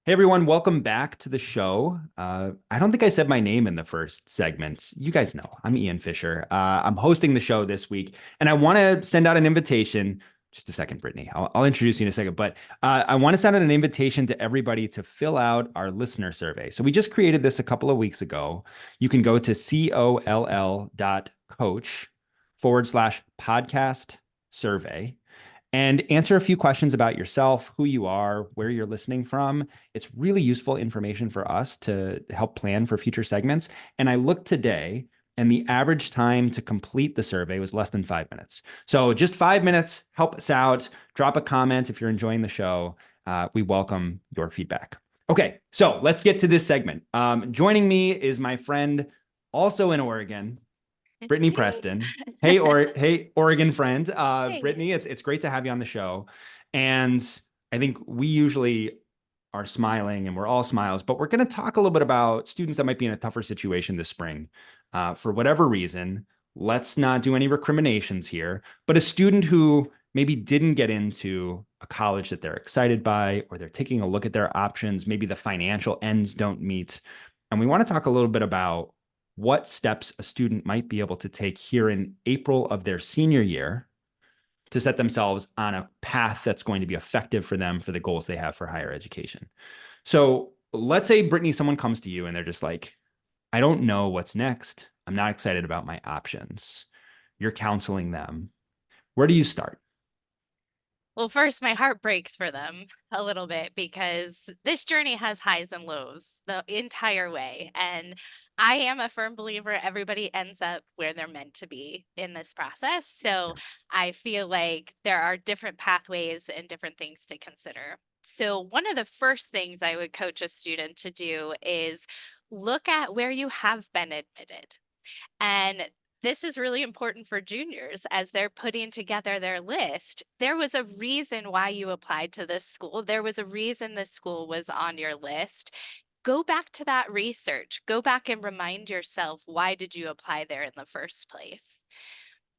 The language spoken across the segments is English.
Hey everyone, welcome back to the show. I don't think I said my name in the first segment. You guys know I'm Ian Fisher. I'm hosting the show this week, and I want to send out an invitation. Just a second, Brittany. I'll introduce you in a second, but I want to send out an invitation to everybody to fill out our listener survey. So we just created this a couple of weeks ago. You can go to coll.coach/podcast survey and answer a few questions about yourself, who you are, where you're listening from. It's really useful information for us to help plan for future segments. And I looked today, and the average time to complete the survey was less than 5 minutes. So just 5 minutes, help us out. Drop a comment if you're enjoying the show. We welcome your feedback. Okay, so let's get to this segment. Joining me is my friend, also in Oregon, Brittany Preston. Hey, Oregon friend. Hey. Brittany, it's great to have you on the show. And I think we usually are smiling and we're all smiles, but we're going to talk a little bit about students that might be in a tougher situation this spring. For whatever reason, let's not do any recriminations here, but a student who maybe didn't get into a college that they're excited by, or they're taking a look at their options, maybe the financial ends don't meet. And we want to talk a little bit about what steps a student might be able to take here in April of their senior year to set themselves on a path that's going to be effective for them for the goals they have for higher education. So let's say, Brittany, someone comes to you and they're just like, I don't know what's next. I'm not excited about my options. You're counseling them. Where do you start? Well, first, my heart breaks for them a little bit because this journey has highs and lows the entire way. And I am a firm believer everybody ends up where they're meant to be in this process. So I feel like there are different pathways and different things to consider. So, one of the first things I would coach a student to do is look at where you have been admitted. And this is really important for juniors as they're putting together their list. There was a reason why you applied to this school. There was a reason this school was on your list. Go back to that research. Go back and remind yourself, why did you apply there in the first place?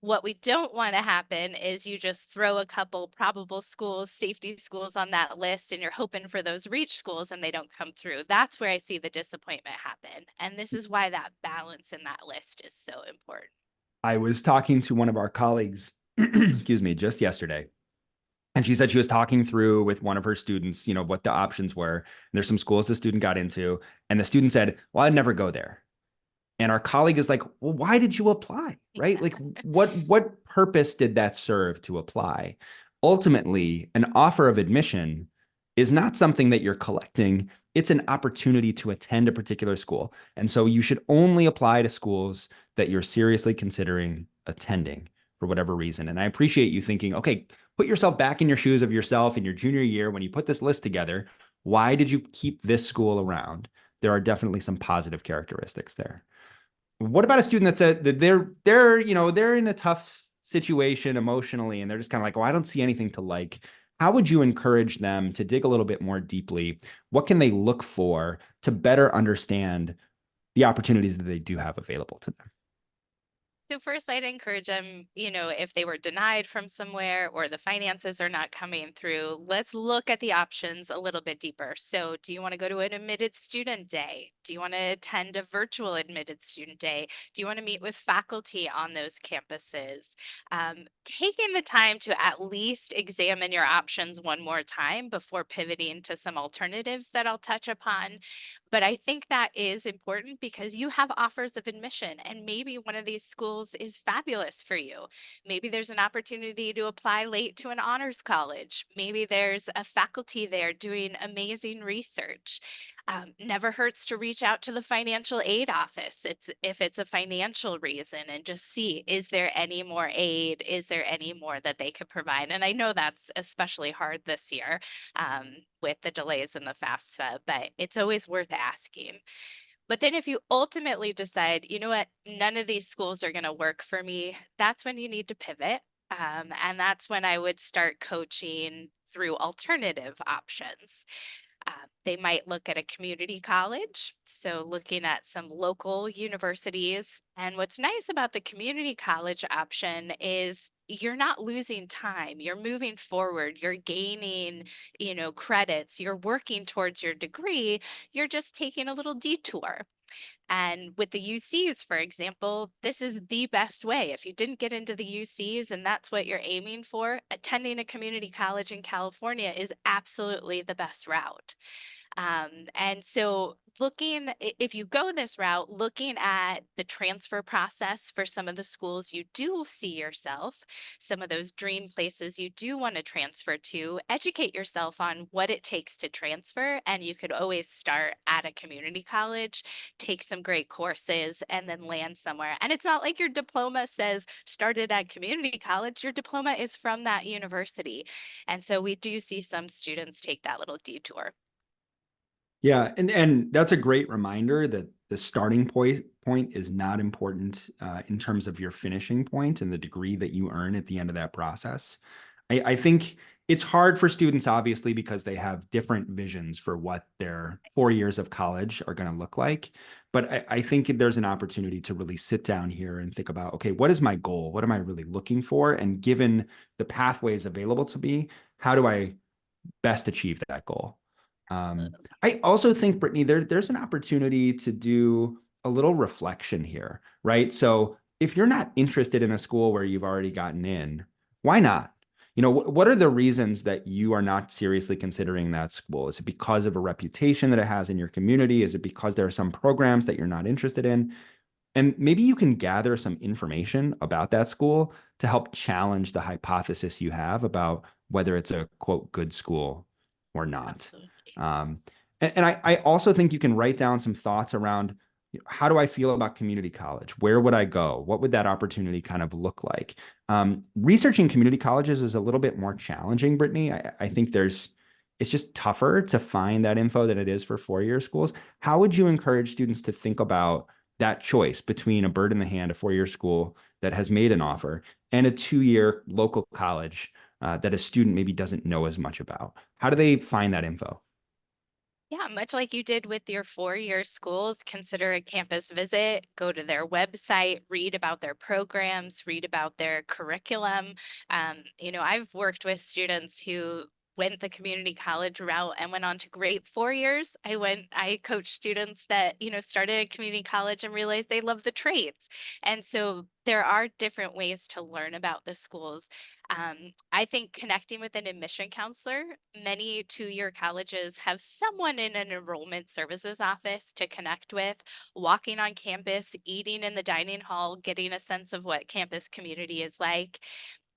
What we don't want to happen is you just throw a couple probable schools, safety schools on that list, and you're hoping for those reach schools and they don't come through. That's where I see the disappointment happen. And this is why that balance in that list is so important. I was talking to one of our colleagues, excuse me, just yesterday. And she said she was talking through with one of her students, what the options were. And there's some schools the student got into. And the student said, well, I'd never go there. And our colleague is like, well, why did you apply? Right? Like what purpose did that serve to apply? Ultimately, an offer of admission is not something that you're collecting. It's an opportunity to attend a particular school. And so you should only apply to schools that you're seriously considering attending for whatever reason. And I appreciate you thinking, okay, put yourself back in your shoes of yourself in your junior year when you put this list together. Why did you keep this school around? There are definitely some positive characteristics there. What about a student that said that they're in a tough situation emotionally and they're just kind of like, oh, I don't see anything to like. How would you encourage them to dig a little bit more deeply? What can they look for to better understand the opportunities that they do have available to them? So first, I'd encourage them, if they were denied from somewhere or the finances are not coming through, let's look at the options a little bit deeper. So, do you want to go to an admitted student day? Do you want to attend a virtual admitted student day? Do you want to meet with faculty on those campuses? Taking the time to at least examine your options one more time before pivoting to some alternatives that I'll touch upon. But I think that is important because you have offers of admission, and maybe one of these schools is fabulous for you. Maybe there's an opportunity to apply late to an honors college. Maybe there's a faculty there doing amazing research. Never hurts to reach out to the financial aid office. It's if it's a financial reason and just see, is there any more aid? Is there any more that they could provide? And I know that's especially hard this year with the delays in the FAFSA, but it's always worth asking. But then if you ultimately decide, you know what, none of these schools are going to work for me, that's when you need to pivot. And that's when I would start coaching through alternative options. They might look at a community college, so looking at some local universities. And what's nice about the community college option is you're not losing time. You're moving forward. You're gaining, credits. You're working towards your degree. You're just taking a little detour. And with the UCs, for example, this is the best way. If you didn't get into the UCs and that's what you're aiming for, attending a community college in California is absolutely the best route. And so if you go this route, looking at the transfer process for some of the schools you do see yourself, some of those dream places you do want to transfer to, educate yourself on what it takes to transfer. And you could always start at a community college, take some great courses, and then land somewhere. And it's not like your diploma says started at community college, your diploma is from that university. And so we do see some students take that little detour. Yeah, and that's a great reminder that the starting point is not important in terms of your finishing point and the degree that you earn at the end of that process. I think it's hard for students, obviously, because they have different visions for what their 4 years of college are going to look like. But I think there's an opportunity to really sit down here and think about, okay, what is my goal? What am I really looking for? And given the pathways available to me, how do I best achieve that goal? Um, Absolutely. I also think, Brittany, there's an opportunity to do a little reflection here, right? So if you're not interested in a school where you've already gotten in, why not? What are the reasons that you are not seriously considering that school? Is it because of a reputation that it has in your community? Is it because there are some programs that you're not interested in? And maybe you can gather some information about that school to help challenge the hypothesis you have about whether it's a quote good school or not. Absolutely. Um, and I also think you can write down some thoughts around how do I feel about community college? Where would I go? What would that opportunity kind of look like? Researching community colleges is a little bit more challenging, Brittany. I think it's just tougher to find that info than it is for 4 year schools. How would you encourage students to think about that choice between a bird in the hand, a 4 year school that has made an offer, and a 2 year local college that a student maybe doesn't know as much about? How do they find that info? Yeah, much like you did with your 4 year schools, consider a campus visit, go to their website, read about their programs, read about their curriculum. I've worked with students who went the community college route and went on to great 4 years. I coached students that, started at community college and realized they love the trades. And so there are different ways to learn about the schools. I think connecting with an admission counselor, many 2 year colleges have someone in an enrollment services office to connect with, walking on campus, eating in the dining hall, getting a sense of what campus community is like.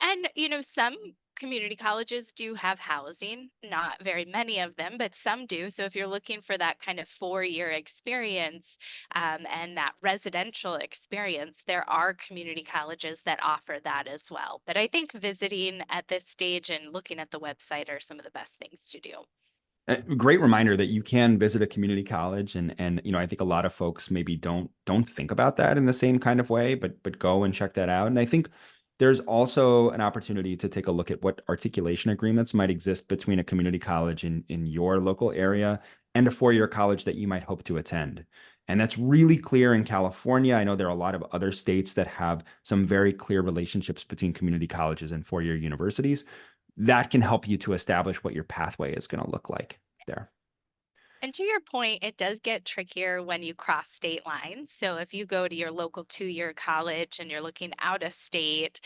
And, some community colleges do have housing, not very many of them, but some do. So if you're looking for that kind of 4 year experience and that residential experience, there are community colleges that offer that as well. But I think visiting at this stage and looking at the website are some of the best things to do. A great reminder that you can visit a community college, and I think a lot of folks maybe don't think about that in the same kind of way, but go and check that out. And I think there's also an opportunity to take a look at what articulation agreements might exist between a community college in your local area and a 4 year college that you might hope to attend. And that's really clear in California. I know there are a lot of other states that have some very clear relationships between community colleges and 4 year universities that can help you to establish what your pathway is going to look like there. And to your point, it does get trickier when you cross state lines. So if you go to your local 2 year college and you're looking out of state,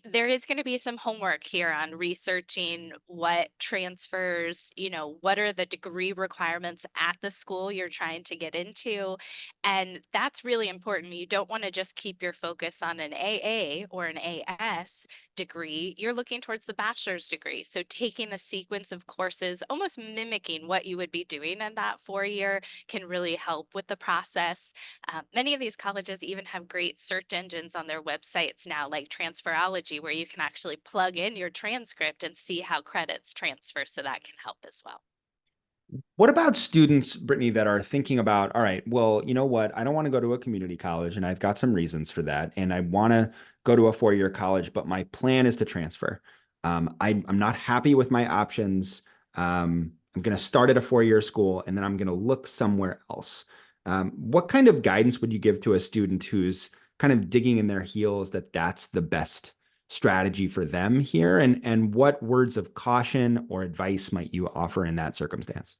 there is going to be some homework here on researching what transfers, what are the degree requirements at the school you're trying to get into. And that's really important. You don't want to just keep your focus on an AA or an AS degree. You're looking towards the bachelor's degree. So taking a sequence of courses, almost mimicking what you would be doing in that 4 year, can really help with the process. Many of these colleges even have great search engines on their websites now, like Transferology, where you can actually plug in your transcript and see how credits transfer. So that can help as well. What about students, Brittany, that are thinking about, all right, well, you know what? I don't want to go to a community college, and I've got some reasons for that. And I want to go to a 4 year college, but my plan is to transfer. I'm not happy with my options. I'm going to start at a 4 year school, and then I'm going to look somewhere else. What kind of guidance would you give to a student who's kind of digging in their heels that that's the best strategy for them here? And what words of caution or advice might you offer in that circumstance?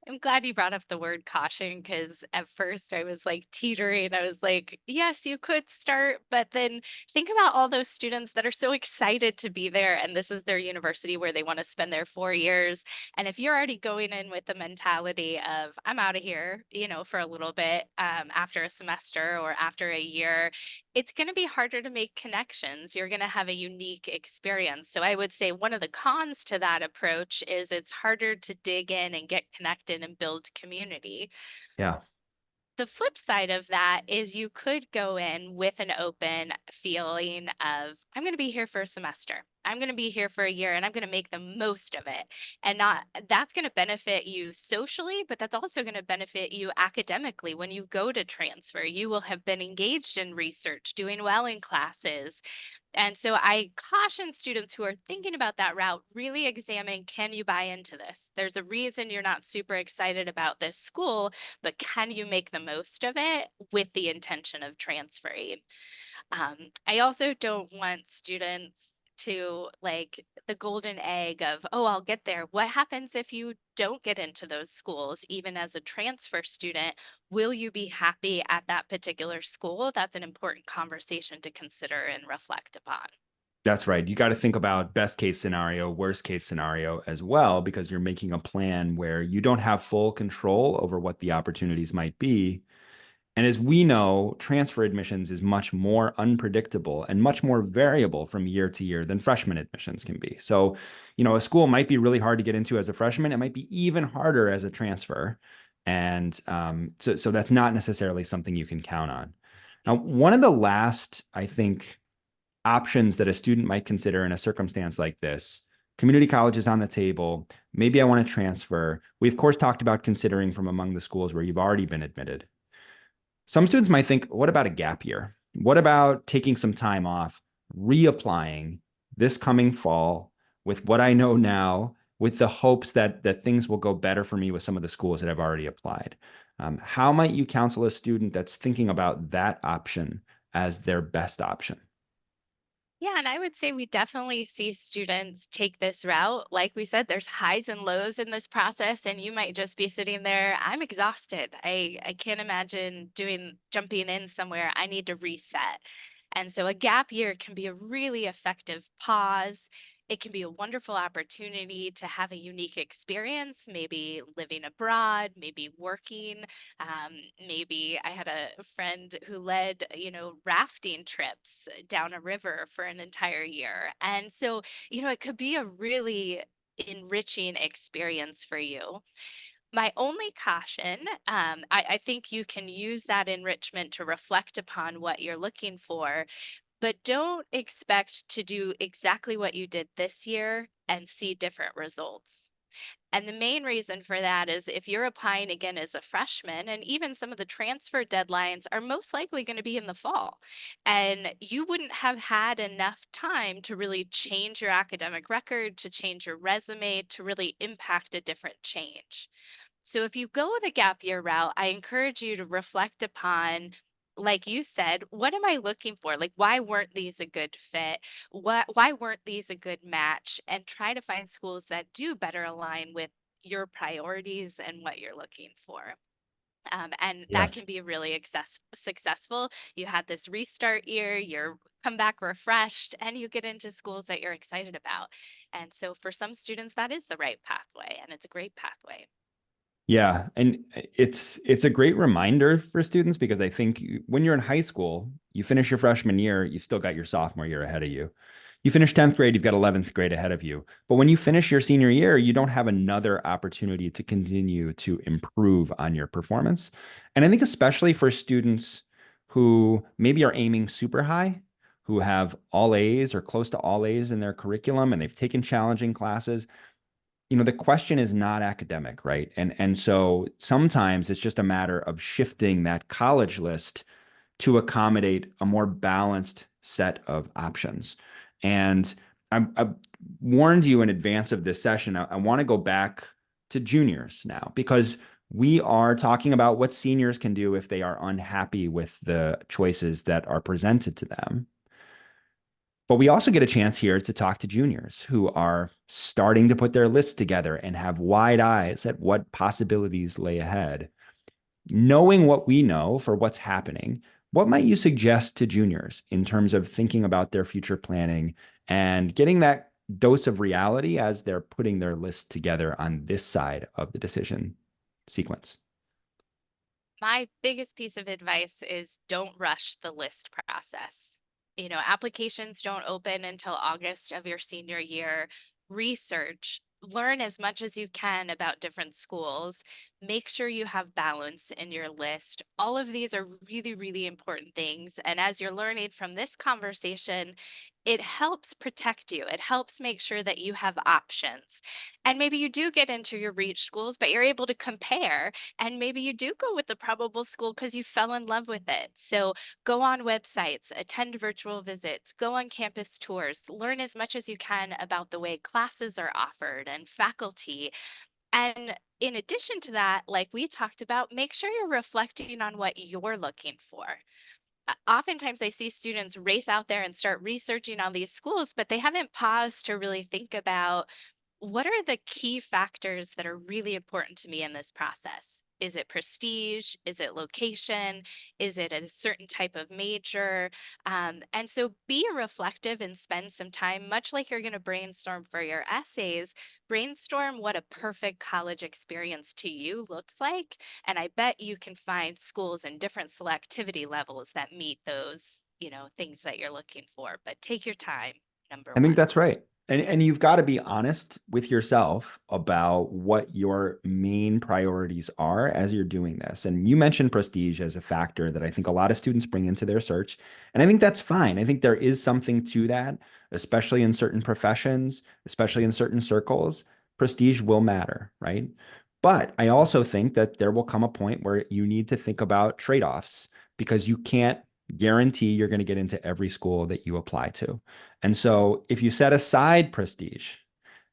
I'm glad you brought up the word caution because at first I was like teetering. I was like, yes, you could start, but then think about all those students that are so excited to be there. And this is their university where they want to spend their 4 years. And if you're already going in with the mentality of, I'm out of here, for a little bit after a semester or after a year, it's going to be harder to make connections. You're going to have a unique experience. So I would say one of the cons to that approach is it's harder to dig in and get connected and build community. Yeah, The flip side of that is you could go in with an open feeling of, I'm going to be here for a semester. I'm going to be here for a year and I'm going to make the most of it. And not that's going to benefit you socially, but that's also going to benefit you academically. When you go to transfer, you will have been engaged in research, doing well in classes, and so I caution students who are thinking about that route, really examine, can you buy into this? There's a reason you're not super excited about this school, but can you make the most of it with the intention of transferring? I also don't want students to like the golden egg of, oh, I'll get there. What happens if you don't get into those schools, even as a transfer student? Will you be happy at that particular school? That's an important conversation to consider and reflect upon. that's right. You got to think about best case scenario, worst case scenario as well, because you're making a plan where you don't have full control over what the opportunities might be. And as we know, transfer admissions is much more unpredictable and much more variable from year to year than freshman admissions can be. So, a school might be really hard to get into as a freshman. It might be even harder as a transfer. And so that's not necessarily something you can count on. Now, one of the last, I think, options that a student might consider in a circumstance like this, community college is on the table. Maybe I want to transfer. We, of course, talked about considering from among the schools where you've already been admitted. Some students might think, what about a gap year? What about taking some time off, reapplying this coming fall with what I know now, with the hopes that things will go better for me with some of the schools that I've already applied? How might you counsel a student that's thinking about that option as their best option? Yeah, and I would say we definitely see students take this route. Like we said, there's highs and lows in this process, and you might just be sitting there, I'm exhausted. I can't imagine jumping in somewhere. I need to reset. And so a gap year can be a really effective pause. It can be a wonderful opportunity to have a unique experience, maybe living abroad, maybe working. Maybe I had a friend who led, rafting trips down a river for an entire year. And so, it could be a really enriching experience for you. My only caution, I think you can use that enrichment to reflect upon what you're looking for, but don't expect to do exactly what you did this year and see different results. And the main reason for that is if you're applying again as a freshman, and even some of the transfer deadlines are most likely going to be in the fall, and you wouldn't have had enough time to really change your academic record, to change your resume, to really impact a different change. So if you go the gap year route, I encourage you to reflect upon, like you said, what am I looking for? Like, why weren't these a good fit? Why weren't these a good match? And try to find schools that do better align with your priorities and what you're looking for. And Yeah. that can be really successful. You had this restart year, you're come back refreshed, and you get into schools that you're excited about. And so for some students, that is the right pathway, and it's a great pathway. Yeah, and it's a great reminder for students because I think when you're in high school, you finish your freshman year, you've still got your sophomore year ahead of you. You finish 10th grade, you've got 11th grade ahead of you. But when you finish your senior year, you don't have another opportunity to continue to improve on your performance. And I think especially for students who maybe are aiming super high, who have all A's or close to all A's in their curriculum and they've taken challenging classes, the question is not academic, right? And so sometimes it's just a matter of shifting that college list to accommodate a more balanced set of options. And I warned you in advance of this session. I want to go back to juniors now because we are talking about what seniors can do if they are unhappy with the choices that are presented to them. But we also get a chance here to talk to juniors who are starting to put their lists together and have wide eyes at what possibilities lay ahead. Knowing what we know for what's happening, what might you suggest to juniors in terms of thinking about their future planning and getting that dose of reality as they're putting their list together on this side of the decision sequence? My biggest piece of advice is don't rush the list process. Applications don't open until August of your senior year. Research, learn as much as you can about different schools. Make sure you have balance in your list. All of these are really, really important things. And as you're learning from this conversation, it helps protect you. It helps make sure that you have options. And maybe you do get into your reach schools, but you're able to compare, and maybe you do go with the probable school because you fell in love with it. So go on websites, attend virtual visits, go on campus tours, learn as much as you can about the way classes are offered and faculty. And in addition to that, like we talked about, make sure you're reflecting on what you're looking for. Oftentimes I see students race out there and start researching on these schools, but they haven't paused to really think about what are the key factors that are really important to me in this process? Is it prestige? Is it location? Is it a certain type of major? And so be reflective and spend some time, much like you're going to brainstorm for your essays, brainstorm what a perfect college experience to you looks like. And I bet you can find schools and different selectivity levels that meet those, things that you're looking for. But take your time, number I think one. that's right. And you've got to be honest with yourself about what your main priorities are as you're doing this. And you mentioned prestige as a factor that I think a lot of students bring into their search. And I think that's fine. I think there is something to that, especially in certain professions, especially in certain circles. Prestige will matter, right? But I also think that there will come a point where you need to think about trade-offs because you can't guarantee you're going to get into every school that you apply to. And so if you set aside prestige,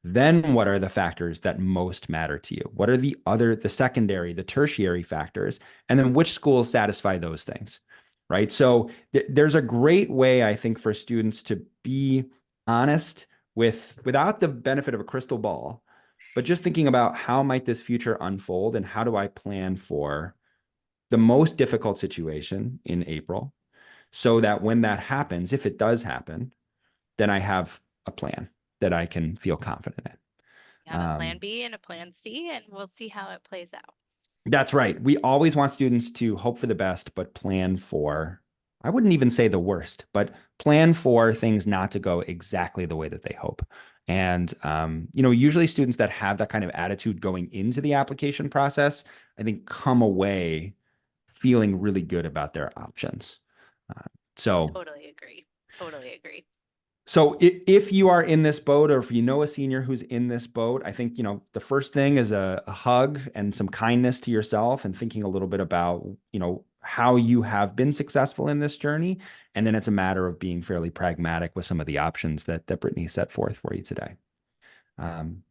then what are the factors that most matter to you? What are the secondary, the tertiary factors? And then which schools satisfy those things, right? So there's a great way, I think, for students to be honest without the benefit of a crystal ball, but just thinking about how might this future unfold and how do I plan for the most difficult situation in April so that when that happens, if it does happen, then I have a plan that I can feel confident You in. have a plan B and a plan C, and we'll see how it plays out. That's right. We always want students to hope for the best, but plan for, I wouldn't even say the worst, but plan for things not to go exactly the way that they hope. And, usually students that have that kind of attitude going into the application process, I think come away feeling really good about their options. Uh, so Totally agree. Totally agree. So if you are in this boat, or if you know a senior who's in this boat, I think, the first thing is a hug and some kindness to yourself and thinking a little bit about, how you have been successful in this journey. And then it's a matter of being fairly pragmatic with some of the options that Brittany set forth for you today. Um,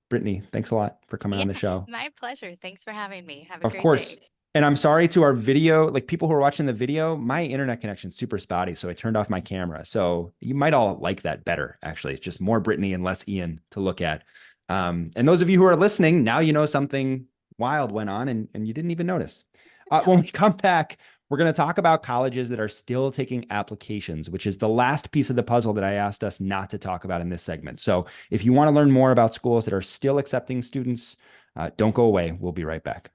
Brittany, thanks a lot for coming Yeah, on the show. my pleasure. Thanks for having me. Have a Of great course. day. And I'm sorry to our video, like people who are watching the video, my internet connection's super spotty, so I turned off my camera. So you might all like that better, actually. It's just more Brittany and less Ian to look at. And those of you who are listening, now you know something wild went on and you didn't even notice. When we come back, we're going to talk about colleges that are still taking applications, which is the last piece of the puzzle that I asked us not to talk about in this segment. So if you want to learn more about schools that are still accepting students, don't go away. We'll be right back.